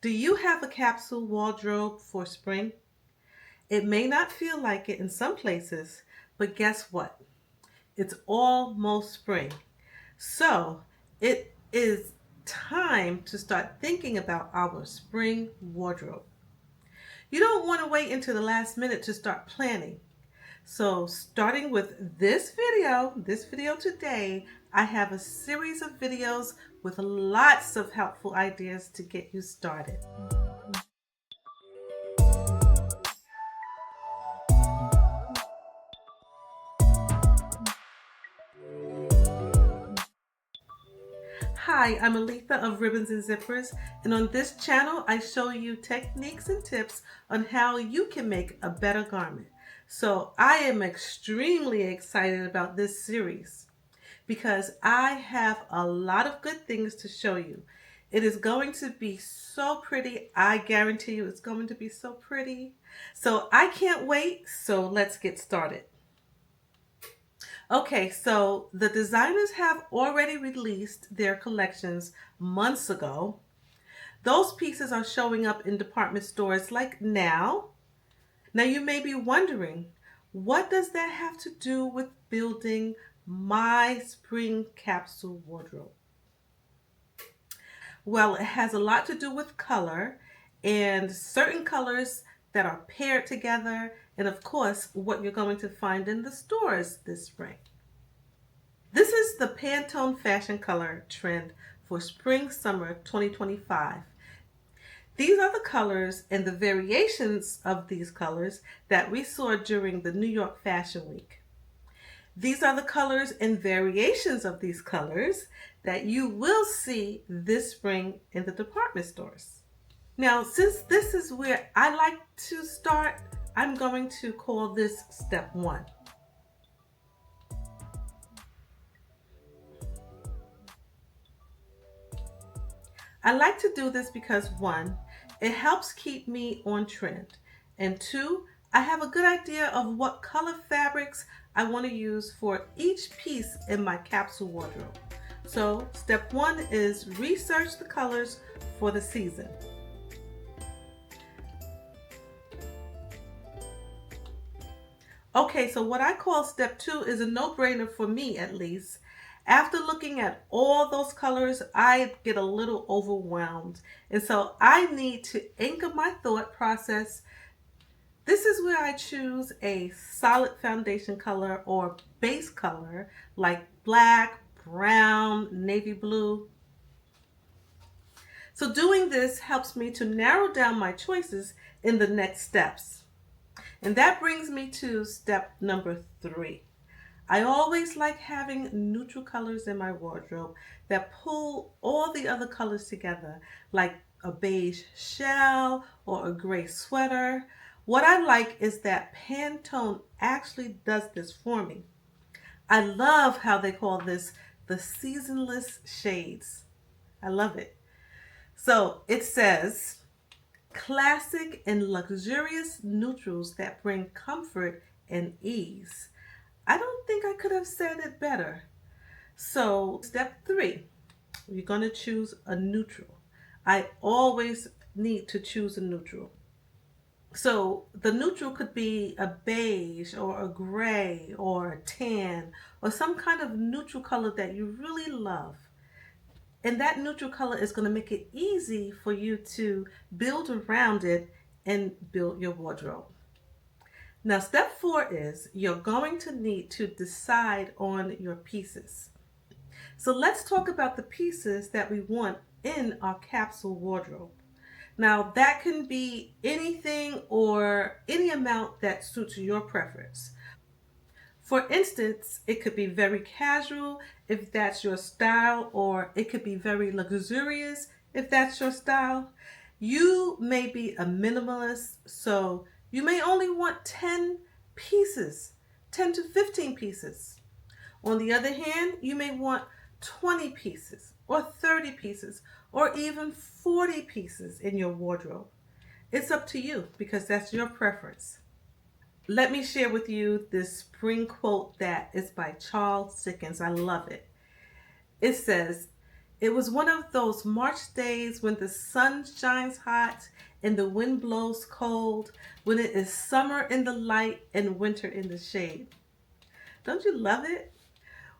Do you have a capsule wardrobe for spring? It may not feel like it in some places, but guess what? It's almost spring. So it is time to start thinking about our spring wardrobe. You don't want to wait until the last minute to start planning. So starting with this video today, I have a series of videos with lots of helpful ideas to get you started. Hi, I'm Aletha of Ribbons and Zippers, and on this channel I show you techniques and tips on how you can make a better garment. So I am extremely excited about this series because I have a lot of good things to show you. It is going to be so pretty. I guarantee you it's going to be so pretty. So I can't wait. So let's get started. Okay, so the designers have already released their collections months ago. Those pieces are showing up in department stores like now. Now you may be wondering, what does that have to do with building my spring capsule wardrobe? Well, it has a lot to do with color and certain colors that are paired together, and of course, what you're going to find in the stores this spring. This is the Pantone fashion color trend for spring summer 2025. These are the colors and the variations of these colors that we saw during the New York Fashion Week. These are the colors and variations of these colors that you will see this spring in the department stores. Now, since this is where I like to start, I'm going to call this step one. I like to do this because one, it helps keep me on trend. And two, I have a good idea of what color fabrics I want to use for each piece in my capsule wardrobe. So step one is research the colors for the season. Okay, so what I call step two is a no-brainer for me at least. After looking at all those colors, I get a little overwhelmed. And so I need to anchor my thought process. This is where I choose a solid foundation color or base color like black, brown, navy blue. So doing this helps me to narrow down my choices in the next steps. And that brings me to step number three. I always like having neutral colors in my wardrobe that pull all the other colors together, like a beige shell or a gray sweater. What I like is that Pantone actually does this for me. I love how they call this the seasonless shades. I love it. So it says, classic and luxurious neutrals that bring comfort and ease. I don't think I could have said it better. So, step three, you're going to choose a neutral. I always need to choose a neutral. So, the neutral could be a beige or a gray or a tan or some kind of neutral color that you really love. And that neutral color is going to make it easy for you to build around it and build your wardrobe. Now, step four is you're going to need to decide on your pieces. So let's talk about the pieces that we want in our capsule wardrobe. Now, that can be anything or any amount that suits your preference. For instance, it could be very casual if that's your style, or it could be very luxurious if that's your style. You may be a minimalist, so you may only want 10 pieces, 10 to 15 pieces. On the other hand, you may want 20 pieces or 30 pieces or even 40 pieces in your wardrobe. It's up to you because that's your preference. Let me share with you this spring quote that is by Charles Dickens. I love it. It says, It was one of those March days when the sun shines hot and the wind blows cold, when it is summer in the light and winter in the shade. Don't you love it?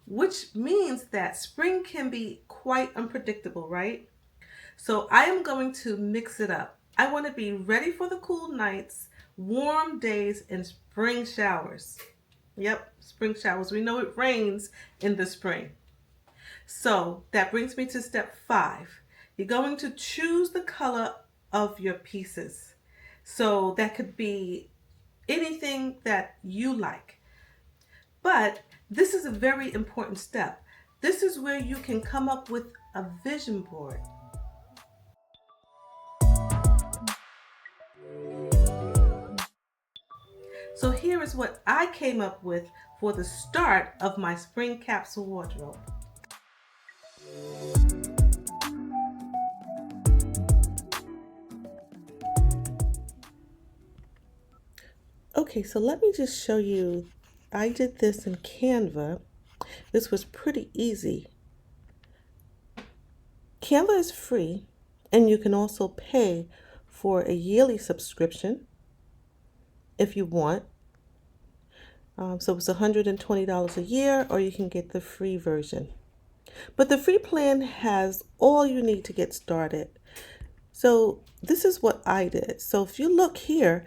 Which means that spring can be quite unpredictable, right? So I am going to mix it up. I want to be ready for the cool nights, warm days, and spring showers. Yep, spring showers. We know it rains in the spring. So that brings me to step 5. You're going to choose the color of your pieces. So that could be anything that you like. But this is a very important step. This is where you can come up with a vision board. So here is what I came up with for the start of my spring capsule wardrobe. Okay, so let me just show you. I did this in Canva. This was pretty easy. Canva is free, and you can also pay for a yearly subscription if you want. So it's $120 a year, or you can get the free version. But the free plan has all you need to get started. So this is what I did. So if you look here,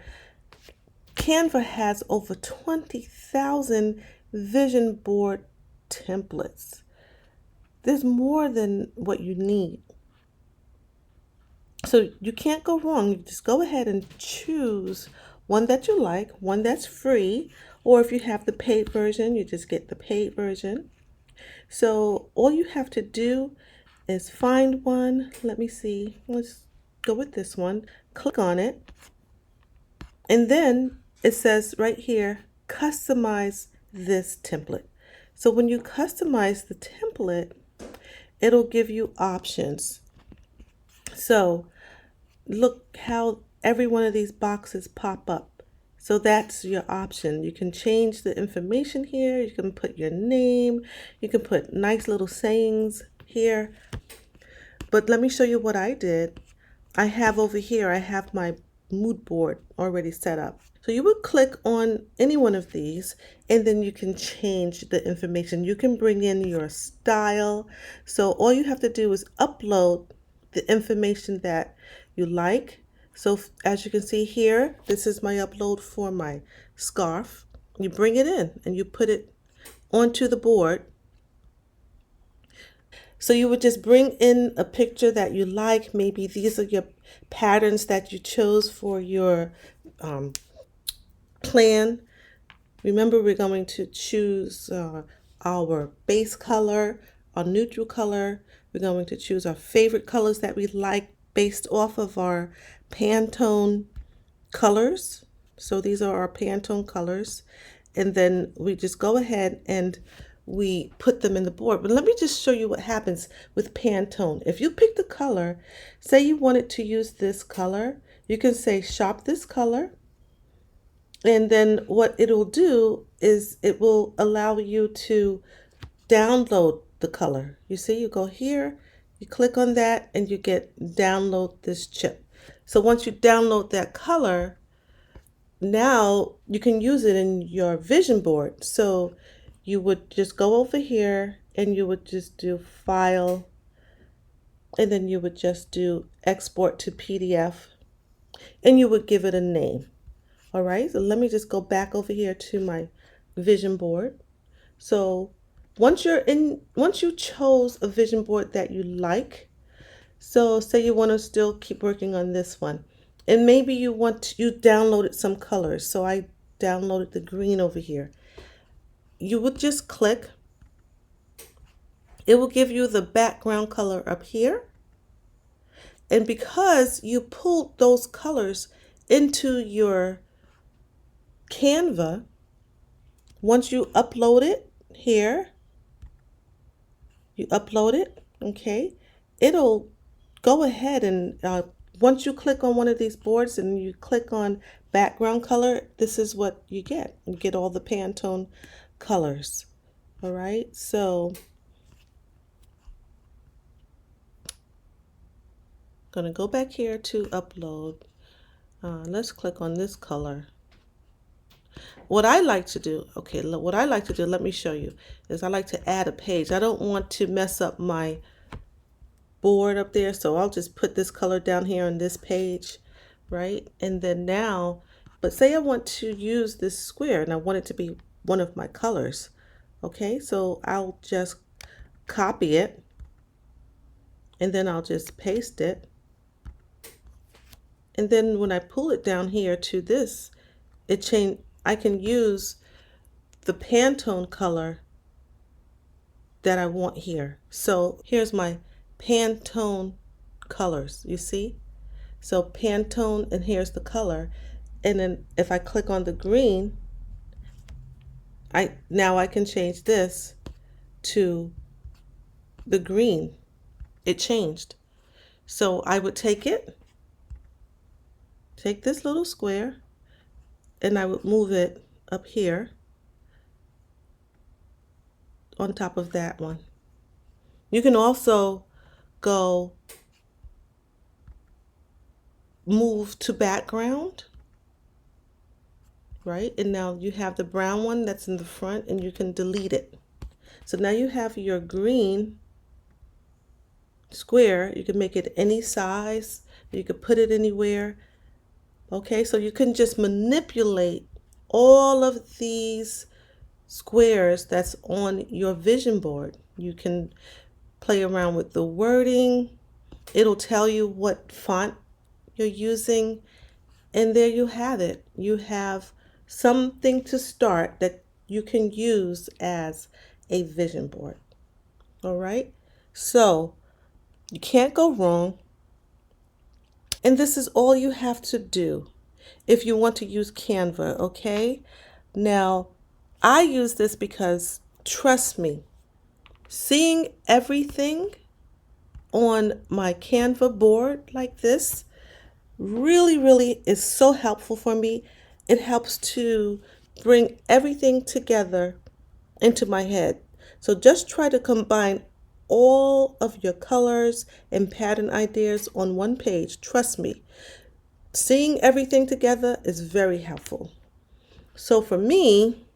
Canva has over 20,000 vision board templates. There's more than what you need. So you can't go wrong. You just go ahead and choose one that you like, one that's free, or if you have the paid version, you just get the paid version. So all you have to do is find one. Let me see. Let's go with this one. Click on it. And then it says right here, customize this template. So when you customize the template, it'll give you options. So look how every one of these boxes pop up. So that's your option. You can change the information here. You can put your name. You can put nice little sayings here. But let me show you what I did. I have over here, I have my mood board already set up. So you would click on any one of these and then you can change the information. You can bring in your style. So all you have to do is upload the information that you like. So as you can see here, this is my upload for my scarf. You bring it in and you put it onto the board. So you would just bring in a picture that you like. Maybe these are your patterns that you chose for your plan. Remember, we're going to choose our base color, our neutral color. We're going to choose our favorite colors that we like based off of our Pantone colors. So these are our Pantone colors. And then we just go ahead and we put them in the board. But let me just show you what happens with Pantone. If you pick the color, say you wanted to use this color, you can say shop this color. And then what it'll do is it will allow you to download the color. You see, you go here, you click on that, and you get download this chip. So once you download that color, now you can use it in your vision board. So you would just go over here and you would just do file, and then you would just do export to PDF, and you would give it a name. All right, so let me just go back over here to my vision board. So once you chose a vision board that you like, so say you want to still keep working on this one, and maybe you downloaded some colors. So I downloaded the green over here. You would just click. It will give you the background color up here. And because you pulled those colors into your Canva, once you upload it here, you upload it, okay, it'll go ahead and once you click on one of these boards and you click on background color, this is what you get. You get all the Pantone colors. All right, so Going to go back here to upload. Let's click on this color. What I like to do, okay, what I like to do, let me show you, is I like to add a page. I don't want to mess up my board up there, so I'll just put this color down here on this page, right? And then now, but say I want to use this square and I want it to be one of my colors, okay? So I'll just copy it and then I'll just paste it. And then when I pull it down here to this, I can use the Pantone color that I want here. So here's my Pantone colors, you see? So Pantone, and here's the color. And then if I click on the green, now I can change this to the green. It changed. So I would take this little square, and I would move it up here on top of that one. You can also go move to background, right? And now you have the brown one that's in the front and you can delete it. So now you have your green square. You can make it any size. You could put it anywhere. Okay, so you can just manipulate all of these squares that's on your vision board. You can play around with the wording. It'll tell you what font you're using. And there you have it. You have something to start that you can use as a vision board. All right? So you can't go wrong. And this is all you have to do if you want to use Canva, okay? Now, I use this because, trust me, seeing everything on my Canva board like this really is so helpful for me. It helps to bring everything together into my head. So just try to combine all of your colors and pattern ideas on one page. Trust me, seeing everything together is very helpful. So for me,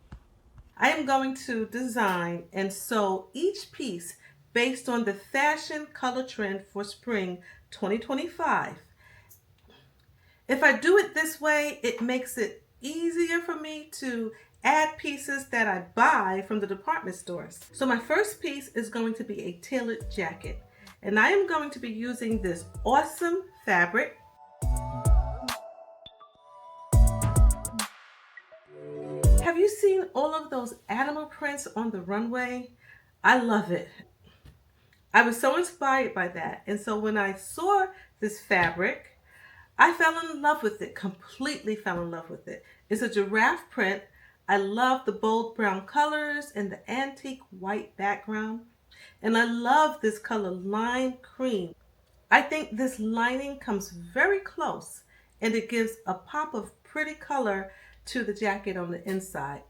I am going to design and sew each piece based on the fashion color trend for spring 2025. If I do it this way, it makes it easier for me to add pieces that I buy from the department stores. So my first piece is going to be a tailored jacket. And I am going to be using this awesome fabric. Have you seen all of those animal prints on the runway? I love it. I was so inspired by that. And so when I saw this fabric, I fell in love with it, completely fell in love with it. It's a giraffe print. I love the bold brown colors and the antique white background. And I love this color lime cream. I think this lining comes very close and it gives a pop of pretty color to the jacket on the inside.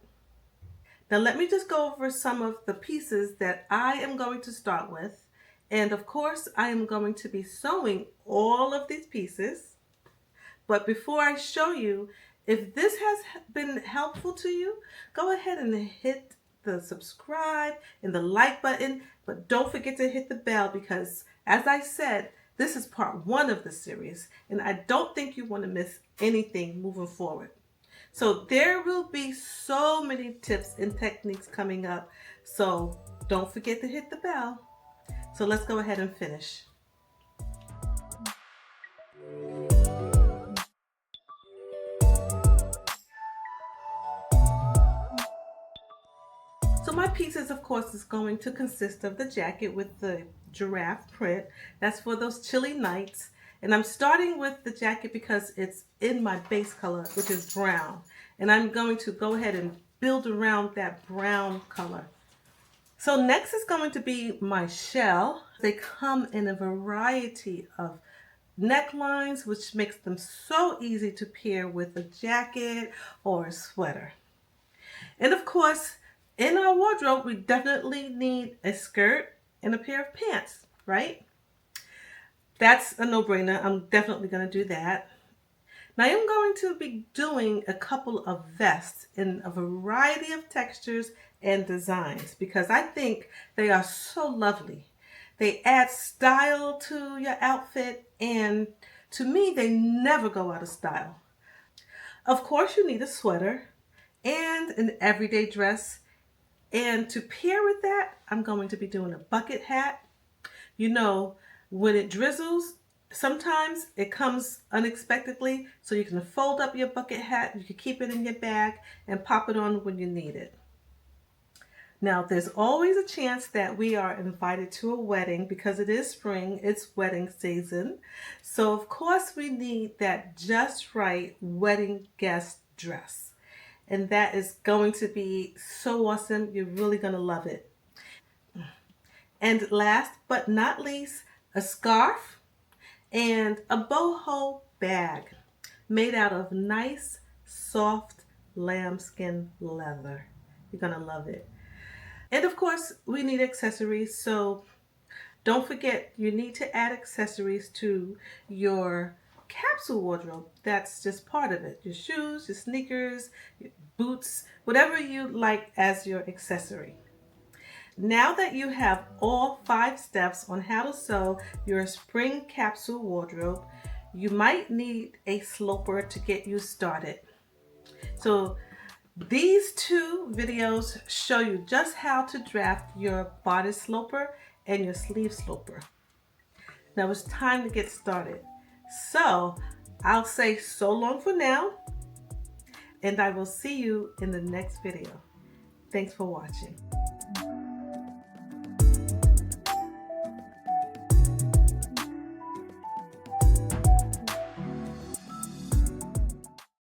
Now let me just go over some of the pieces that I am going to start with. And of course, I am going to be sewing all of these pieces. But before I show you, if this has been helpful to you, go ahead and hit the subscribe and the like button. But don't forget to hit the bell because, as I said, this is part 1 of the series. And I don't think you want to miss anything moving forward. So there will be so many tips and techniques coming up. So don't forget to hit the bell. So let's go ahead and finish. So my pieces, of course, is going to consist of the jacket with the giraffe print. That's for those chilly nights. And I'm starting with the jacket because it's in my base color, which is brown. And I'm going to go ahead and build around that brown color. So next is going to be my shell. They come in a variety of necklines, which makes them so easy to pair with a jacket or a sweater. And of course, in our wardrobe, we definitely need a skirt and a pair of pants, right? That's a no-brainer. I'm definitely going to do that. Now I'm going to be doing a couple of vests in a variety of textures and designs because I think they are so lovely. They add style to your outfit, and to me, they never go out of style. Of course, you need a sweater and an everyday dress. And to pair with that, I'm going to be doing a bucket hat. You know, when it drizzles, sometimes it comes unexpectedly, so you can fold up your bucket hat, you can keep it in your bag and pop it on when you need it. Now, there's always a chance that we are invited to a wedding because it is spring, it's wedding season. So, of course, we need that just right wedding guest dress. And that is going to be so awesome. You're really going to love it. And last but not least, a scarf and a boho bag made out of nice, soft lambskin leather. You're going to love it. And of course, we need accessories. So don't forget, you need to add accessories to your capsule wardrobe. That's just part of it. Your shoes, your sneakers, your boots, whatever you like as your accessory. Now that you have all 5 steps on how to sew your spring capsule wardrobe, you might need a sloper to get you started. So these 2 videos show you just how to draft your bodice sloper and your sleeve sloper. Now it's time to get started. So I'll say so long for now, and I will see you in the next video. Thanks for watching.